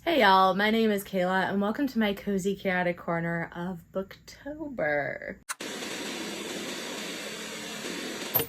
Hey y'all, my name is Kayla and welcome to my cozy chaotic corner of Booktober.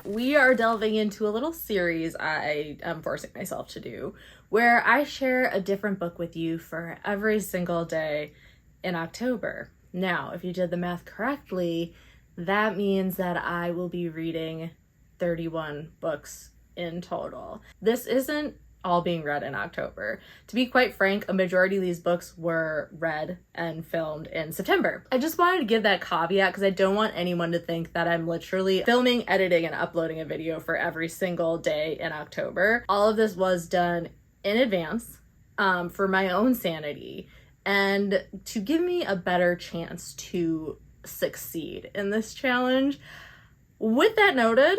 We are delving into a little series I am forcing myself to do where I share a different book with you for every single day in October. Now, if you did the math correctly, that means that I will be reading 31 books in total. This isn't all being read in October. To be quite frank, a majority of these books were read and filmed in September. I just wanted to give that caveat because I don't want anyone to think that I'm literally filming, editing, and uploading a video for every single day in October. All of this was done in advance for my own sanity and to give me a better chance to succeed in this challenge. With that noted,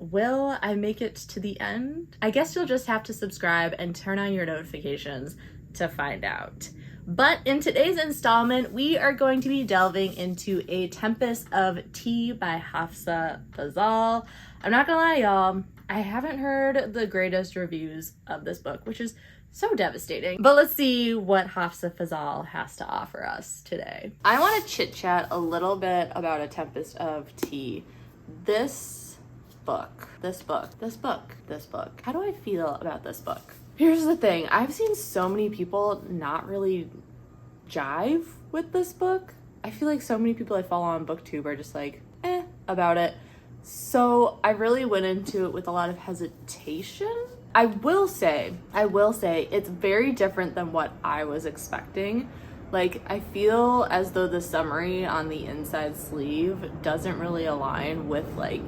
will I make it to the end? I guess you'll just have to subscribe and turn on your notifications to find out. But in today's installment, we are going to be delving into A Tempest of Tea by Hafsah Faizal. I'm not gonna lie, y'all, I haven't heard the greatest reviews of this book, which is so devastating. But let's see what Hafsah Faizal has to offer us today. I want to chit-chat a little bit about A Tempest of Tea. This book. How do I feel about this book? Here's the thing. I've seen so many people not really jive with this book. I feel like so many people I follow on Booktube are just like, about it. So I really went into it with a lot of hesitation. I will say, it's very different than what I was expecting. Like, I feel as though the summary on the inside sleeve doesn't really align with, like,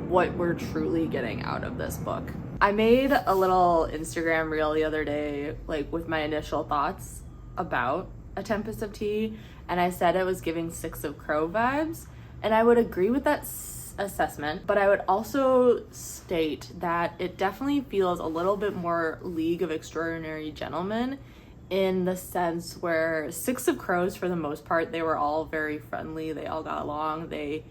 what we're truly getting out of this book. I made a little Instagram reel the other day, like, with my initial thoughts about A Tempest of Tea, and I said it was giving Six of Crow vibes, and I would agree with that assessment, but I would also state that it definitely feels a little bit more League of Extraordinary Gentlemen, in the sense where Six of Crows, for the most part, they were all very friendly, they all got along, they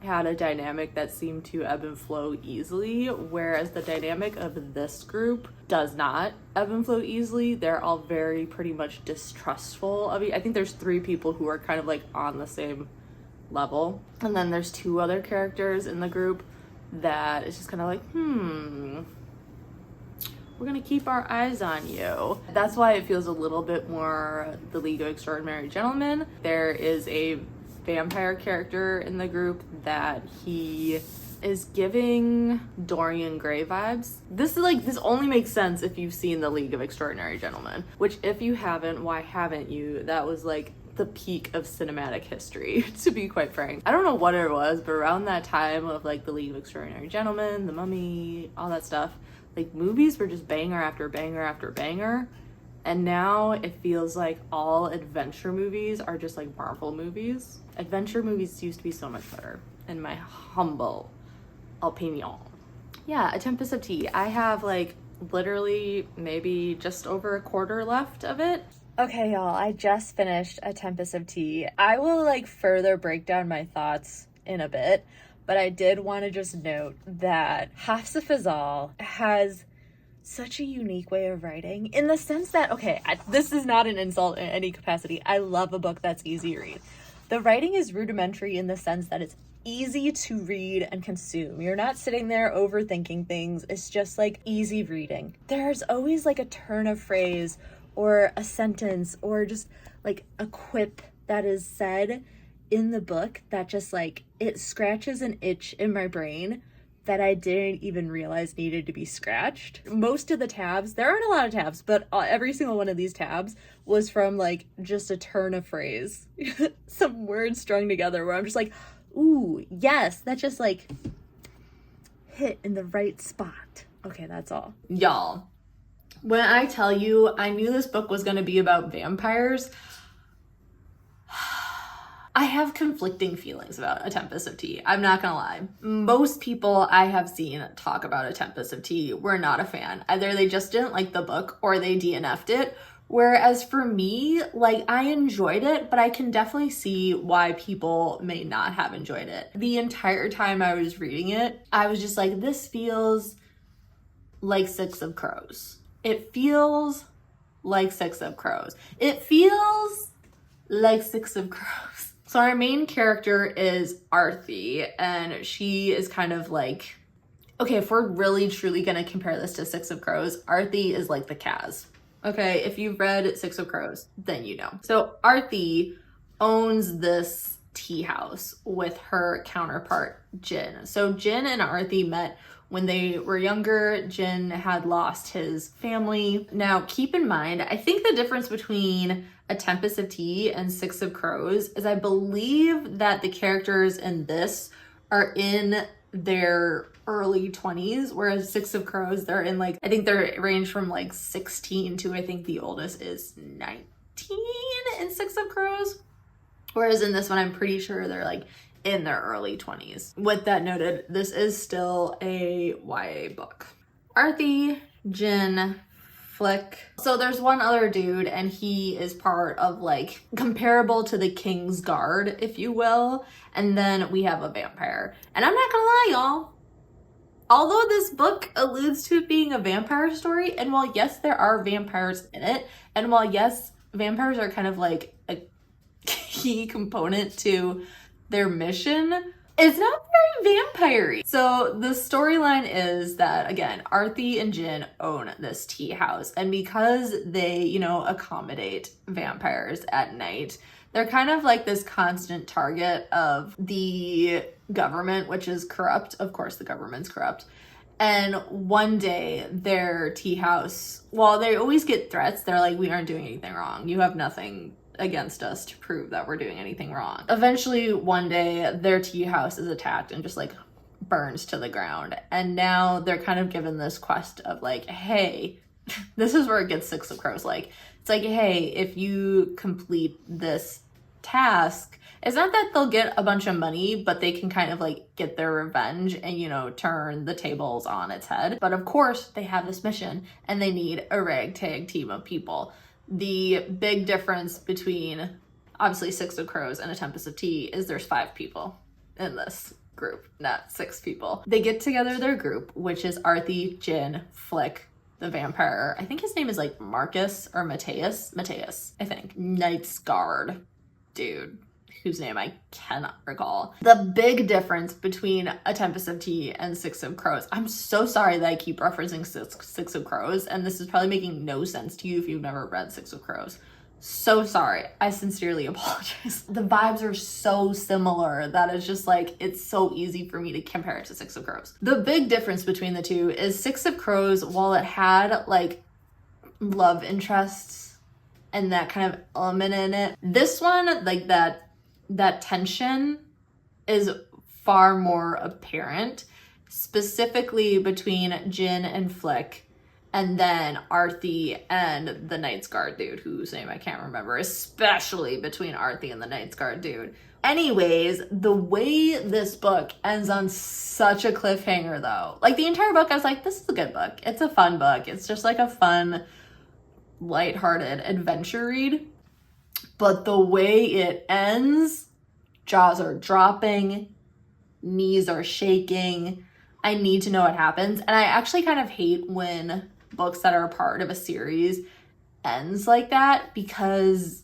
had a dynamic that seemed to ebb and flow easily, whereas the dynamic of this group does not ebb and flow easily. They're all very pretty much distrustful of you. I think there's 3 people who are kind of like on the same level, and then there's 2 other characters in the group that is just kind of like, we're gonna keep our eyes on you. That's why it feels a little bit more the League of Extraordinary Gentlemen. There is a vampire character in the group that he is giving Dorian Gray vibes. This only makes sense if you've seen the League of Extraordinary Gentlemen, which if you haven't, why haven't you? That was like the peak of cinematic history, to be quite frank. I don't know what it was, but around that time of like the League of Extraordinary Gentlemen, The Mummy, all that stuff, like movies were just banger after banger after banger. And now it feels like all adventure movies are just like Marvel movies. Adventure movies used to be so much better, in my humble opinion. Yeah, A Tempest of Tea. I have like literally maybe just over a quarter left of it. Okay, y'all, I just finished A Tempest of Tea. I will like further break down my thoughts in a bit, but I did want to just note that Hafsah Faizal has such a unique way of writing, in the sense that, this is not an insult in any capacity. I love a book that's easy to read. The writing is rudimentary in the sense that it's easy to read and consume. You're not sitting there overthinking things. It's just like easy reading. There's always like a turn of phrase or a sentence or just like a quip that is said in the book that just like, it scratches an itch in my brain that I didn't even realize needed to be scratched. Most of the tabs, there aren't a lot of tabs, but every single one of these tabs was from like just a turn of phrase. Some words strung together where I'm just like, ooh, yes, that just like hit in the right spot. Okay, that's all. Y'all, when I tell you I knew this book was gonna be about vampires, I have conflicting feelings about A Tempest of Tea. I'm not gonna lie. Most people I have seen talk about A Tempest of Tea were not a fan. Either they just didn't like the book or they DNF'd it. Whereas for me, like, I enjoyed it, but I can definitely see why people may not have enjoyed it. The entire time I was reading it, I was just like, this feels like Six of Crows. It feels like Six of Crows. It feels like Six of Crows. So our main character is Arthi, and she is kind of like, okay, if we're really truly gonna compare this to Six of Crows, Arthi is like the Kaz. Okay, if you've read Six of Crows, then you know. So Arthi owns this tea house with her counterpart, Jin. So Jin and Arthi met when they were younger. Jin had lost his family. Now, keep in mind, I think the difference between A Tempest of Tea and Six of Crows is I believe that the characters in this are in their early 20s, whereas Six of Crows, they're in like, I think they're range from like 16 to, I think the oldest is 19 in Six of Crows. Whereas in this one, I'm pretty sure they're like in their early 20s. With that noted, this is still a YA book. Arthi, Jin, Flick. So there's one other dude, and he is part of like comparable to the King's Guard, if you will. And then we have a vampire. And I'm not gonna lie, y'all. Although this book alludes to it being a vampire story, and while yes, there are vampires in it, and while yes, vampires are kind of like a key component to their mission, it's not very vampire-y. So the storyline is that, again, Arthi and Jin own this tea house, and because they, you know, accommodate vampires at night, they're kind of like this constant target of the government, which is corrupt. Of course, the government's corrupt. And one day, their tea house, while they always get threats, they're like, we aren't doing anything wrong. You have nothing against us to prove that we're doing anything wrong. Eventually, one day, their tea house is attacked and just like burns to the ground. And now they're kind of given this quest of like, hey, this is where it gets Six of Crows. Like, it's like, hey, if you complete this task, it's not that they'll get a bunch of money, but they can kind of like get their revenge and, you know, turn the tables on its head. But of course, they have this mission and they need a ragtag team of people. The big difference between obviously Six of Crows and A Tempest of Tea is there's 5 people in this group, not 6 people. They get together their group, which is Arthi, Jin, Flick, the vampire. I think his name is like Marcus or Mateus, I think. Knight's Guard dude, whose name I cannot recall. The big difference between A Tempest of Tea and Six of Crows. I'm so sorry that I keep referencing Six of Crows, and this is probably making no sense to you if you've never read Six of Crows. So sorry. I sincerely apologize. The vibes are so similar that it's just like, it's so easy for me to compare it to Six of Crows. The big difference between the two is Six of Crows, while it had like love interests and that kind of element in it, this one, like that tension is far more apparent, specifically between Jin and Flick, and then Arthi and the Knight's Guard dude, whose name I can't remember, especially between Arthi and the Knight's Guard dude. Anyways, the way this book ends on such a cliffhanger though, like the entire book, I was like, this is a good book. It's a fun book. It's just like a fun, lighthearted adventure read. But the way it ends, jaws are dropping, knees are shaking. I need to know what happens. And I actually kind of hate when books that are a part of a series ends like that, because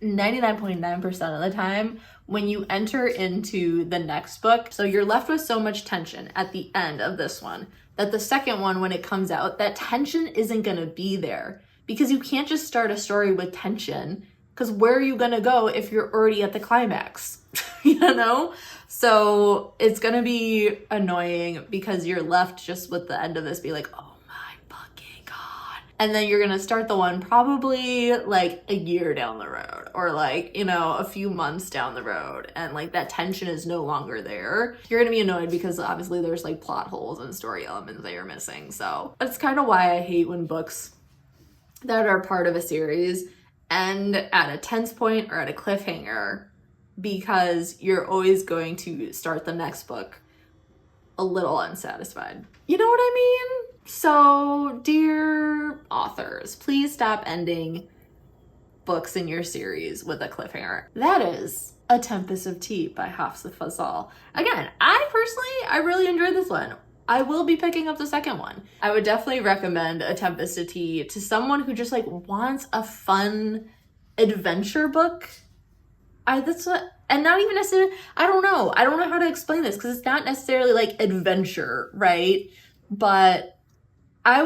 99.9% of the time when you enter into the next book, so you're left with so much tension at the end of this one that the second one, when it comes out, that tension isn't going to be there, because you can't just start a story with tension, because where are you going to go if you're already at the climax? You know? So it's going to be annoying because you're left just with the end of this be like, oh my fucking God. And then you're going to start the one probably like a year down the road, or like, you know, a few months down the road. And like that tension is no longer there. You're going to be annoyed because obviously there's like plot holes and story elements that you're missing. So that's kind of why I hate when books that are part of a series end at a tense point or at a cliffhanger, because you're always going to start the next book a little unsatisfied. You know what I mean? So, dear authors, please stop ending books in your series with a cliffhanger. That is A Tempest of Tea by Hafsah Faizal. Again, I really enjoyed this one. I will be picking up the second one. I would definitely recommend A Tempest of Tea to someone who just like wants a fun adventure book. And not even necessarily, I don't know how to explain this because it's not necessarily like adventure, right? But I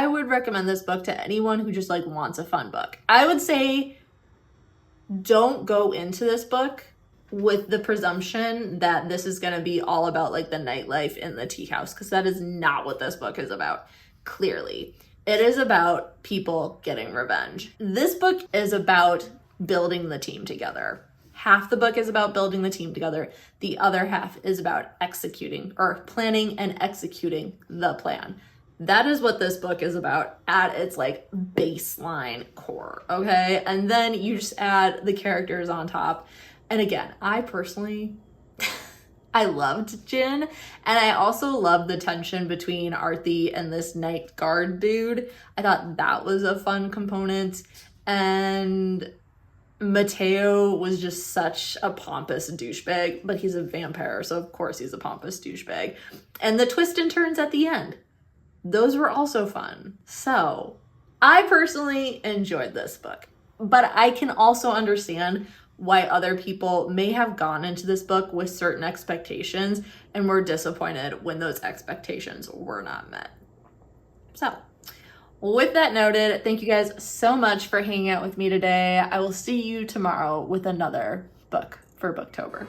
would recommend this book to anyone who just like wants a fun book. I would say don't go into this book with the presumption that this is going to be all about like the nightlife in the tea house, because that is not what this book is about. Clearly, it is about people getting revenge. This book is about building the team together. Half the book is about building the team together. The other half is about executing or planning and executing the plan. That is what this book is about at its like baseline core, okay? And then you just add the characters on top. And again, I personally, I loved Jin, and I also loved the tension between Arthi and this night guard dude. I thought that was a fun component. And Mateo was just such a pompous douchebag, but he's a vampire, so of course he's a pompous douchebag. And the twists and turns at the end, those were also fun. So I personally enjoyed this book, but I can also understand why other people may have gone into this book with certain expectations and were disappointed when those expectations were not met. So with that noted, thank you guys so much for hanging out with me today. I will see you tomorrow with another book for Booktober.